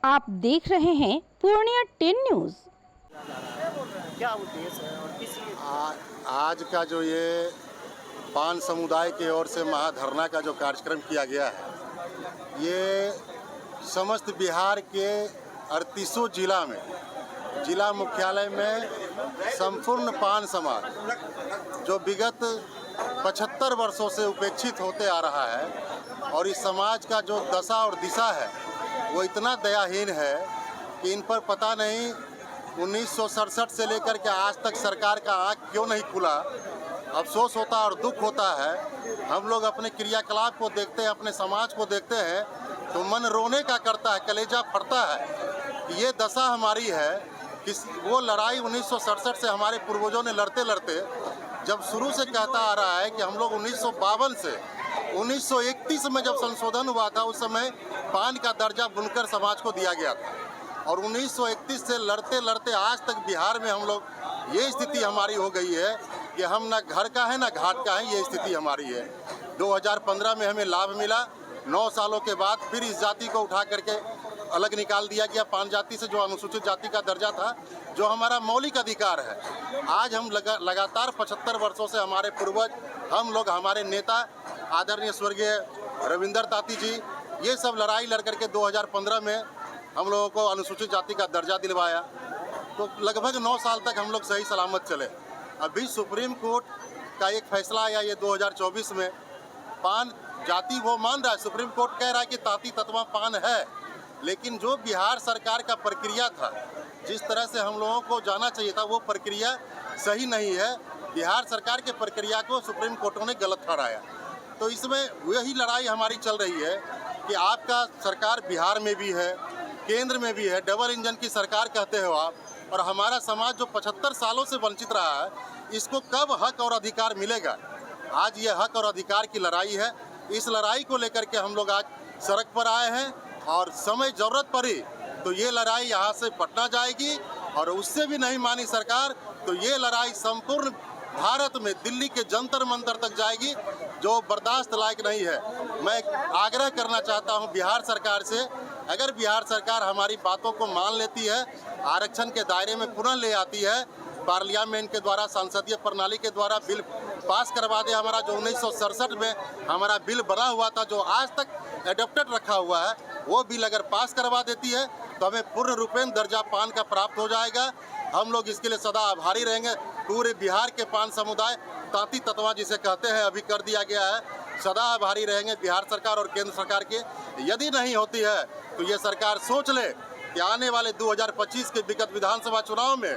आप देख रहे हैं पूर्णिया 10 न्यूज। क्या उद्देश्य है और किस लिए? आज का जो ये पान समुदाय की ओर से महाधरना का जो कार्यक्रम किया गया है, ये समस्त बिहार के 38 जिला में, जिला मुख्यालय में संपूर्ण पान समाज जो विगत 75 वर्षों से उपेक्षित होते आ रहा है और इस समाज का जो दशा और दिशा है वो इतना दयाहीन है कि इन पर पता नहीं 1967 से लेकर के आज तक सरकार का आँख क्यों नहीं खुला। अफसोस होता और दुख होता है। हम लोग अपने क्रियाकलाप को देखते हैं, अपने समाज को देखते हैं तो मन रोने का करता है, कलेजा फटता है। ये दशा हमारी है कि वो लड़ाई 1967 से हमारे पूर्वजों ने लड़ते लड़ते जब शुरू से कहता आ रहा है कि हम लोग 1952 से 1931 में जब संशोधन हुआ था, उस समय पान का दर्जा बुनकर समाज को दिया गया था और 1931 से लड़ते लड़ते आज तक बिहार में हम लोग ये स्थिति हमारी हो गई है कि हम ना घर का है ना घाट का है, ये स्थिति हमारी है। 2015 में हमें लाभ मिला, 9 सालों के बाद फिर इस जाति को उठा करके अलग निकाल दिया गया पान जाति से, जो अनुसूचित जाति का दर्जा था, जो हमारा मौलिक अधिकार है। आज हम लगातार 75 वर्षों से हमारे पूर्वज, हम लोग, हमारे नेता आदरणीय स्वर्गीय रविंदर ताती जी, ये सब लड़ाई लड़ करके 2015 में हम लोगों को अनुसूचित जाति का दर्जा दिलवाया। तो लगभग 9 साल तक हम लोग सही सलामत चले। अभी सुप्रीम कोर्ट का एक फैसला आया ये 2024 में, पान जाति वो मान रहा है, सुप्रीम कोर्ट कह रहा है कि ताती तत्वा पान है, लेकिन जो बिहार सरकार का प्रक्रिया था, जिस तरह से हम लोगों को जाना चाहिए था, वो प्रक्रिया सही नहीं है। बिहार सरकार के प्रक्रिया को सुप्रीम कोर्टों ने गलत ठहराया। तो इसमें वही लड़ाई हमारी चल रही है कि आपका सरकार बिहार में भी है, केंद्र में भी है, डबल इंजन की सरकार कहते हो आप, और हमारा समाज जो 75 सालों से वंचित रहा है, इसको कब हक और अधिकार मिलेगा? आज ये हक और अधिकार की लड़ाई है। इस लड़ाई को लेकर के हम लोग आज सड़क पर आए हैं और समय ज़रूरत पड़ी तो ये लड़ाई यहाँ से पटना जाएगी और उससे भी नहीं मानी सरकार तो ये लड़ाई संपूर्ण भारत में दिल्ली के जंतर मंतर तक जाएगी, जो बर्दाश्त लायक नहीं है। मैं आग्रह करना चाहता हूं बिहार सरकार से, अगर बिहार सरकार हमारी बातों को मान लेती है, आरक्षण के दायरे में पुनः ले आती है, पार्लियामेंट के द्वारा, संसदीय प्रणाली के द्वारा बिल पास करवा दे, हमारा जो 1967 में हमारा बिल बना हुआ था, जो आज तक एडॉप्टेड रखा हुआ है, वो बिल अगर पास करवा देती है तो हमें पूर्ण रूपेण दर्जा पान का प्राप्त हो जाएगा। हम लोग इसके लिए सदा आभारी रहेंगे। पूरे बिहार के पान समुदाय, ताती तत्वा जिसे कहते हैं, अभी कर दिया गया है, सदा आभारी रहेंगे बिहार सरकार और केंद्र सरकार के। यदि नहीं होती है तो ये सरकार सोच ले कि आने वाले 2025 के विगत विधानसभा चुनाव में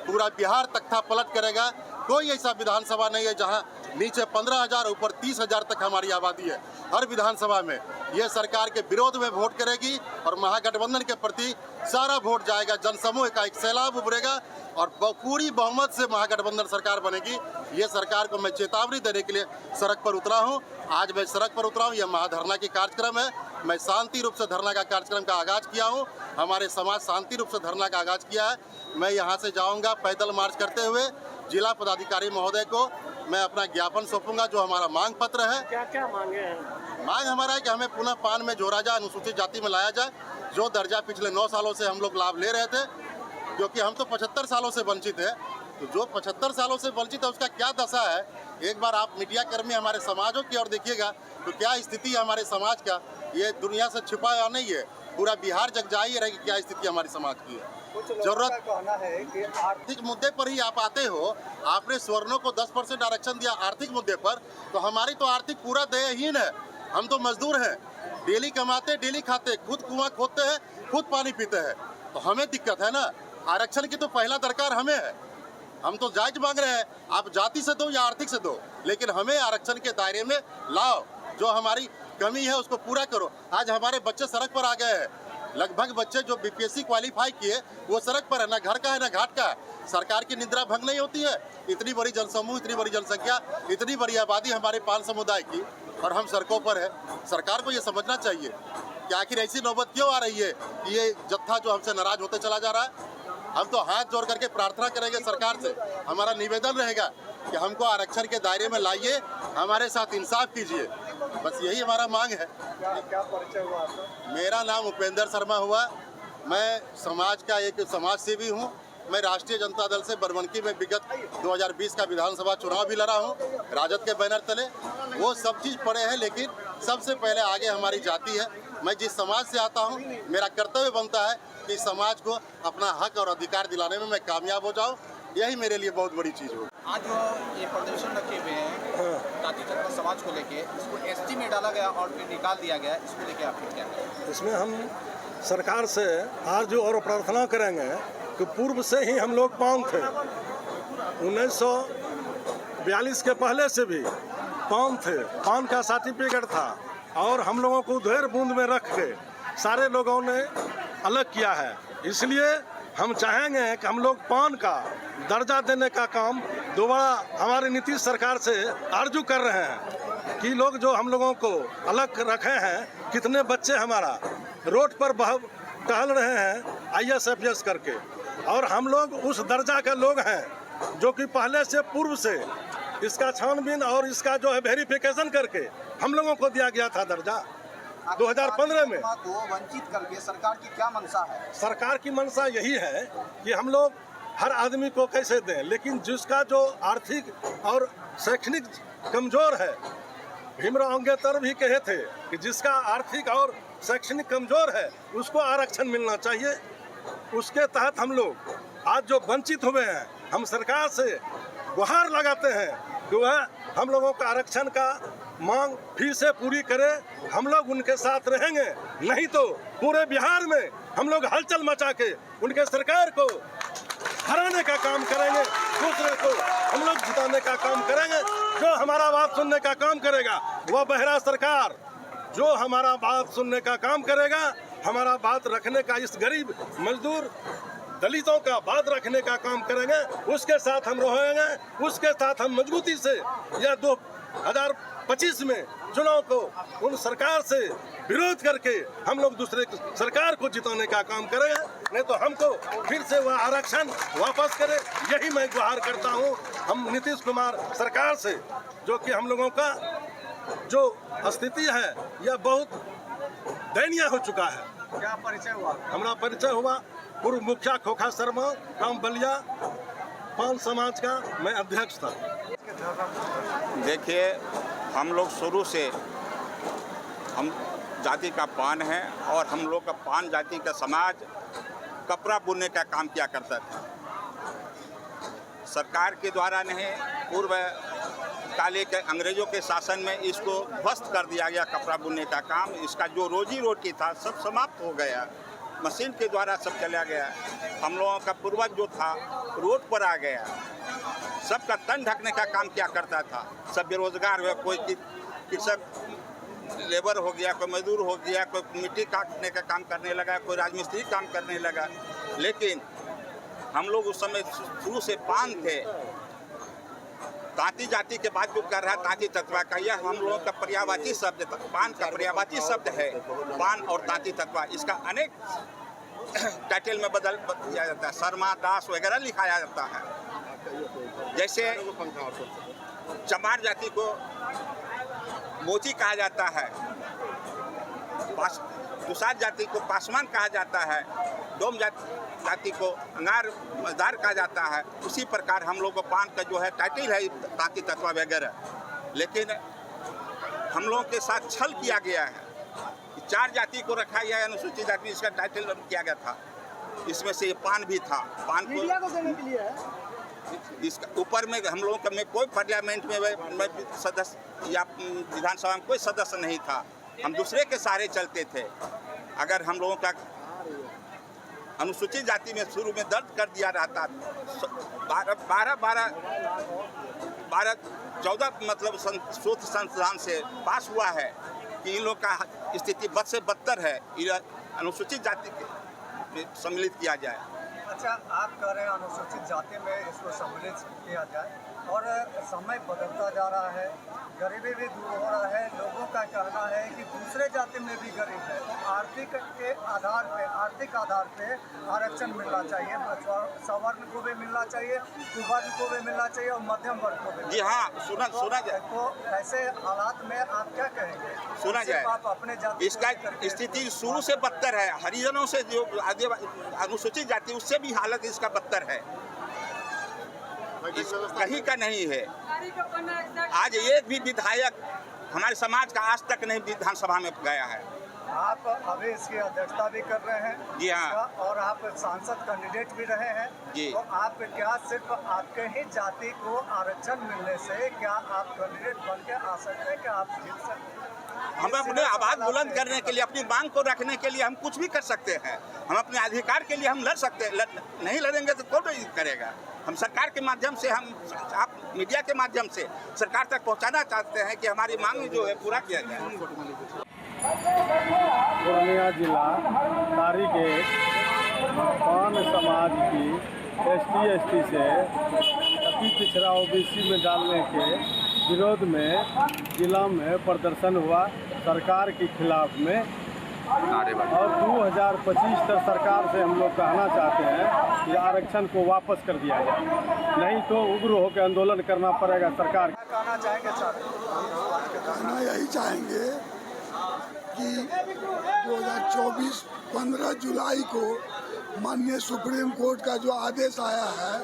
पूरा बिहार तख्ता पलट करेगा। कोई ऐसा विधानसभा नहीं है जहां नीचे 15,000 ऊपर 30,000 तक हमारी आबादी है। हर विधानसभा में ये सरकार के विरोध में वोट करेगी और महागठबंधन के प्रति सारा वोट जाएगा। जनसमूह का एक सैलाब उभरेगा और पूरी बहुमत से महागठबंधन सरकार बनेगी। ये सरकार को मैं चेतावनी देने के लिए सड़क पर उतरा हूँ। आज मैं सड़क पर उतरा हूँ, यह महाधरना की कार्यक्रम है। मैं शांति रूप से धरना का कार्यक्रम का आगाज़ किया हूँ। हमारे समाज शांति रूप से धरना का आगाज़ किया है। मैं यहाँ से जाऊँगा पैदल मार्च करते हुए जिला पदाधिकारी महोदय को मैं अपना ज्ञापन सौंपूंगा, जो हमारा मांग पत्र है। क्या क्या मांगे हैं? मांग हमारा है कि हमें पुनः पान में जोड़ा जाए, अनुसूचित जाति में लाया जाए, जो दर्जा पिछले 9 सालों से हम लोग लाभ ले रहे थे, क्योंकि हम तो 75 सालों से वंचित है। तो जो 75 सालों से वंचित है उसका क्या दशा है, एक बार आप मीडिया कर्मी हमारे समाजों की ओर देखिएगा तो क्या स्थिति है हमारे समाज का। ये दुनिया से छिपा हुआ नहीं है, पूरा बिहार जग जा ही रहेगी क्या स्थिति हमारी समाज की है। जरूरत कहना है कि आर्थिक मुद्दे पर ही आप आते हो। आपने स्वर्णों को 10% आरक्षण दिया आर्थिक मुद्दे पर, तो हमारी तो आर्थिक पूरा दयाहीन है। हम तो मजदूर हैं, डेली कमाते डेली खाते, खुद कुआं खोदते हैं, खुद पानी पीते हैं, तो हमें दिक्कत है ना। आरक्षण की तो पहला दरकार हमें है। हम तो जायज मांग रहे हैं, आप जाति से दो या आर्थिक से दो, लेकिन हमें आरक्षण के दायरे में लाओ। जो हमारी कमी है उसको पूरा करो। आज हमारे बच्चे सड़क पर आ गए हैं, लगभग बच्चे जो बीपीएससी क्वालिफाई किए वो सड़क पर है, ना घर का है ना घाट का है। सरकार की निद्रा भंग नहीं होती है। इतनी बड़ी जनसमूह, इतनी बड़ी जनसंख्या, इतनी बड़ी आबादी हमारे पान समुदाय की, और हम सड़कों पर है। सरकार को ये समझना चाहिए कि आखिर ऐसी नौबत क्यों आ रही है कि ये जत्था जो हमसे नाराज होते चला जा रहा है। हम तो हाथ जोड़ करके प्रार्थना करेंगे सरकार से, हमारा निवेदन रहेगा कि हमको आरक्षण के दायरे में लाइए, हमारे साथ इंसाफ कीजिए। बस यही हमारा मांग है। क्या परिचय हुआ आपका? मेरा नाम उपेंद्र शर्मा हुआ। मैं समाज का एक समाज सेवी हूँ। मैं राष्ट्रीय जनता दल से बरबनकी में विगत 2020 का विधानसभा चुनाव भी लड़ा हूँ, राजद के बैनर तले। वो सब चीज़ पड़े हैं, लेकिन सबसे पहले आगे हमारी जाति है। मैं जिस समाज से आता हूँ, मेरा कर्तव्य बनता है कि समाज को अपना हक और अधिकार दिलाने में मैं कामयाब हो जाऊँ। यही मेरे लिए बहुत बड़ी चीज़ हो। आज जो ये प्रदर्शन रखे हुए हैं ताती तत्व समाज को लेके, इसको एसटी में डाला गया और फिर निकाल दिया गया, इसको लेके आप क्या कहें? इसमें हम सरकार से आज और प्रार्थना करेंगे कि पूर्व से ही हम लोग पान थे। 1942 के पहले से भी पान थे, पान का सर्टिफिकेट था और हम लोगों को उधेड़ बूंद में रख के सारे लोगों ने अलग किया है। इसलिए हम चाहेंगे कि हम लोग पान का दर्जा देने का काम दोबारा हमारी नीतीश सरकार से आरजू कर रहे हैं कि लोग जो हम लोगों को अलग रखे हैं, कितने बच्चे हमारा रोड पर टहल रहे हैं IAS करके, और हम लोग उस दर्जा के लोग हैं जो कि पहले से पूर्व से इसका छानबीन और इसका जो है वेरिफिकेशन करके हम लोगों को दिया गया था दर्जा 2015 में। को वंचित करके सरकार की क्या मंशा है? सरकार की मंशा यही है कि हम लोग हर आदमी को कैसे दें, लेकिन जिसका जो आर्थिक और शैक्षणिक कमजोर है, भीमराव अम्बेडकर भी कहे थे कि जिसका आर्थिक और शैक्षणिक कमजोर है उसको आरक्षण मिलना चाहिए। उसके तहत हम लोग आज जो वंचित हुए हैं, हम सरकार से गुहार लगाते हैं कि वह हम लोगों का आरक्षण का मांग फिर से पूरी करे। हम लोग उनके साथ रहेंगे, नहीं तो पूरे बिहार में हम लोग हलचल मचा के उनके सरकार को हराने का काम करेंगे, दूसरे को हम लोग जिताने का काम करेंगे। जो हमारा बात सुनने का काम करेगा वह बहरा सरकार, जो हमारा बात सुनने का काम करेगा, हमारा बात रखने का, इस गरीब मजदूर दलितों का बात रखने का काम करेंगे, उसके साथ हम रहेंगे। उसके साथ हम मजबूती से या 2025 में चुनाव को उन सरकार से विरोध करके हम लोग दूसरे सरकार को जिताने का काम करेंगे, नहीं तो हमको फिर से वह आरक्षण वापस करे। यही मैं गुहार करता हूँ हम नीतीश कुमार सरकार से, जो कि हम लोगों का जो स्थिति है यह बहुत दयनीय हो चुका है। क्या परिचय हुआ? हमारा परिचय हुआ पूर्व मुखिया खोखा शर्मा, काम बलिया, पान समाज का मैं अध्यक्ष था। देखिए, हम लोग शुरू से हम जाति का पान है और हम लोग का पान जाति का समाज कपड़ा बुनने का काम किया करता था। सरकार के द्वारा नहीं, पूर्व काले के अंग्रेजों के शासन में इसको ध्वस्त कर दिया गया कपड़ा बुनने का काम। इसका जो रोजी रोटी था सब समाप्त हो गया, मशीन के द्वारा सब चला गया। हम लोगों का पूर्वज जो था रोड पर आ गया, सबका तन ढकने का काम क्या करता था। सब बेरोजगार हुए, कोई कृषक लेबर हो गया, कोई मजदूर हो गया, कोई मिट्टी काटने का काम करने लगा, कोई राजमिस्त्री काम करने लगा। लेकिन हम लोग उस समय शुरू से पान थे। तांती जाति के बाद जो कर रहा है तांती तत्वा का, यह हम लोगों का पर्यायवाची शब्द, पान का पर्यायवाची शब्द है। पान और तांती तत्वा, इसका अनेक टाइटल में बदल दिया जाता है, शर्मा, दास वगैरह लिखाया जाता है। जैसे चमार जाति को मोची कहा जाता है, दुसार जाति को पासवान कहा जाता है, डोम जाति को अंगारदार कहा जाता है। उसी प्रकार हम लोग को पान का जो है टाइटल है तांती तत्वा वगैरह। लेकिन हम लोगों के साथ छल किया गया है, 4 जाति को रखा गया है अनुसूचित जाति, इसका टाइटल किया गया था। इसमें से ये पान भी था। पान को इसका ऊपर में हम लोगों का में कोई पार्लियामेंट में सदस्य या विधानसभा में कोई सदस्य नहीं था, हम दूसरे के सहारे चलते थे। अगर हम लोगों का अनुसूचित जाति में शुरू में दर्ज कर दिया रहता, 14 मतलब शोध संस्थान से पास हुआ है कि इन लोग का स्थिति बद से बदतर है, अनुसूचित जाति में सम्मिलित किया जाए। अच्छा, आप कह रहे हैं अनुसूचित जाति में इसको सम्मिलित किया जाए, और समय बदलता जा रहा है, गरीबी भी दूर हो रहा है। लोगों का कहना है कि दूसरे दूसरे जाति में भी गरीब है, आर्थिक आधार पे आरक्षण मिलना चाहिए। सवर्ण को भी मिलना चाहिए, कुवर्ग को भी मिलना चाहिए और मध्यम वर्ग को भी। जी हाँ, सुना जाए तो ऐसे हालात में आप क्या कहेंगे? सुना जाए, आप अपने जाति इसका स्थिति शुरू से बदतर है। हरिजनों से जो अनुसूचित जाति, उससे भी हालत इसका बदतर है, कहीं का नहीं है। आज एक भी विधायक हमारे समाज का आज तक नहीं विधानसभा में गया है। आप अभी इसकी अध्यक्षता भी कर रहे हैं। जी हाँ। और आप सांसद कैंडिडेट भी रहे हैं। जी। तो आप क्या सिर्फ आपके ही जाति को आरक्षण मिलने से क्या आप कैंडिडेट बन के आ सकते हैं? क्या आप जीत सकते हैं? हम अपने आवाज बुलंद करने के लिए, अपनी मांग को रखने के लिए हम कुछ भी कर सकते हैं। हम अपने अधिकार के लिए हम लड़ सकते हैं। नहीं लड़ेंगे तो कौन करेगा? हम सरकार के माध्यम से, आप मीडिया के माध्यम से सरकार तक पहुंचाना चाहते हैं कि हमारी मांग जो है पूरा किया जाए। पूर्णिया जिला तारीख पान समाज की ST से अति पिछड़ा OBC में डालने के विरोध में जिला में प्रदर्शन हुआ सरकार के खिलाफ में। और 2025 तक सरकार से हम लोग कहना चाहते हैं कि आरक्षण को वापस कर दिया जाए, नहीं तो उग्र होकर आंदोलन करना पड़ेगा सरकार। कहना चाहेंगे सर? कहना यही चाहेंगे कि 2024 15 जुलाई को माननीय सुप्रीम कोर्ट का जो आदेश आया है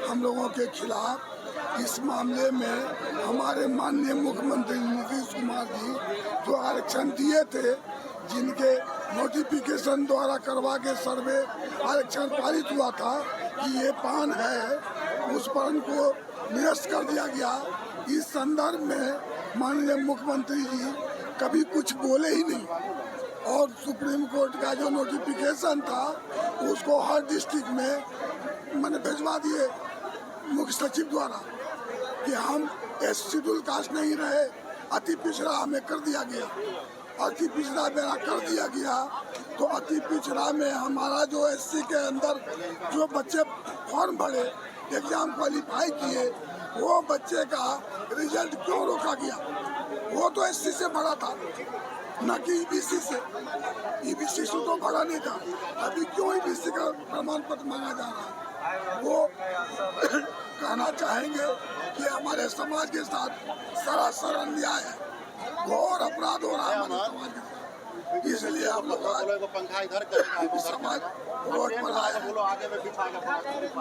हम लोगों के खिलाफ, इस मामले में हमारे माननीय मुख्यमंत्री नीतीश कुमार जी जो आरक्षण दिए थे, जिनके नोटिफिकेशन द्वारा करवा के सर्वे आरक्षण पारित हुआ था कि ये पान है, उस पान को निरस्त कर दिया गया। इस संदर्भ में माननीय मुख्यमंत्री जी कभी कुछ बोले ही नहीं और सुप्रीम कोर्ट का जो नोटिफिकेशन था उसको हर डिस्ट्रिक्ट में मैंने भिजवा दिए मुख्य सचिव द्वारा कि हम शेड्यूल कास्ट नहीं रहे, अति पिछड़ा हमें कर दिया गया। अति पिछड़ा मेरा कर दिया गया तो अति पिछड़ा में हमारा जो SC के अंदर जो बच्चे फॉर्म भरे, एग्जाम क्वालिफाई किए, वो बच्चे का रिजल्ट क्यों रोका गया? वो तो SC से भरा था, न कि EBC से। EBC से तो भरा नहीं था, अभी क्यों EBC का प्रमाण पत्र मांगा जा रहा है? वो कहना चाहेंगे कि हमारे समाज के साथ सरासर अन्याय है, घोर अपराध हो रहा है हमारे समाज के साथ। इसलिए हम लोग समाज रोड पर आए।